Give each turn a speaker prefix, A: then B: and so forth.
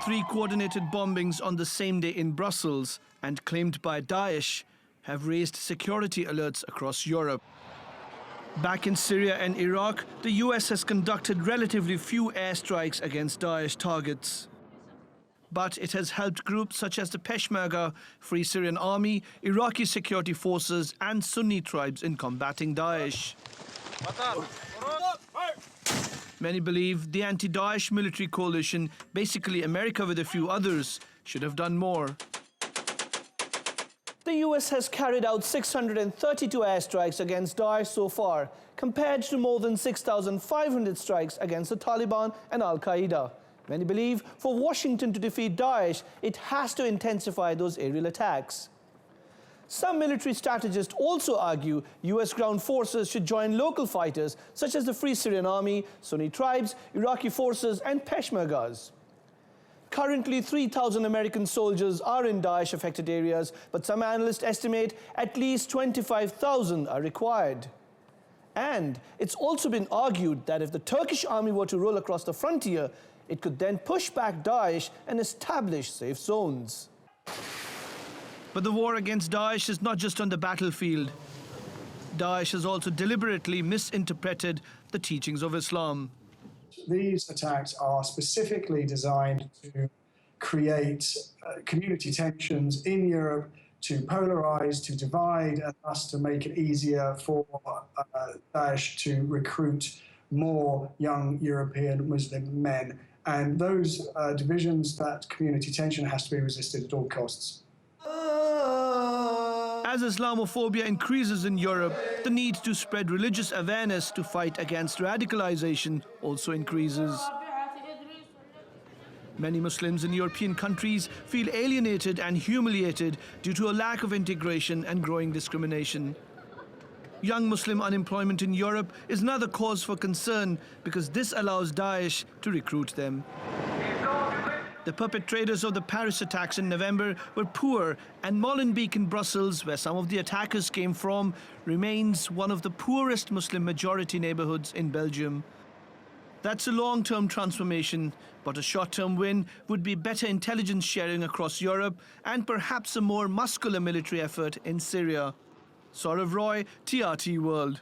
A: 3 coordinated bombings on the same day in Brussels and claimed by Daesh have raised security alerts across Europe. Back in Syria and Iraq, the US has conducted relatively few airstrikes against Daesh targets. But it has helped groups such as the Peshmerga, Free Syrian Army, Iraqi security forces and Sunni tribes in combating Daesh. Many believe the anti-Daesh military coalition, basically America with a few others, should have done more. The US has carried out 632 airstrikes against Daesh so far, compared to more than 6,500 strikes against the Taliban and Al-Qaeda. Many believe for Washington to defeat Daesh, it has to intensify those aerial attacks. Some military strategists also argue US ground forces should join local fighters such as the Free Syrian Army, Sunni tribes, Iraqi forces and Peshmergas. Currently, 3,000 American soldiers are in Daesh-affected areas, but some analysts estimate at least 25,000 are required. And it's also been argued that if the Turkish army were to roll across the frontier, it could then push back Daesh and establish safe zones. But the war against Daesh is not just on the battlefield. Daesh has also deliberately misinterpreted the teachings of Islam.
B: These attacks are specifically designed to create community tensions in Europe, to polarize, to divide, and thus to make it easier for Daesh to recruit more young European Muslim men. And those divisions, that community tension has to be resisted at all costs.
A: As Islamophobia increases in Europe, the need to spread religious awareness to fight against radicalization also increases. Many Muslims in European countries feel alienated and humiliated due to a lack of integration and growing discrimination. Young Muslim unemployment in Europe is another cause for concern because this allows Daesh to recruit them. The perpetrators of the Paris attacks in November were poor, and Molenbeek in Brussels, where some of the attackers came from, remains one of the poorest Muslim majority neighborhoods in Belgium. That's a long-term transformation, but a short-term win would be better intelligence sharing across Europe and perhaps a more muscular military effort in Syria. Sourav Roy, TRT World.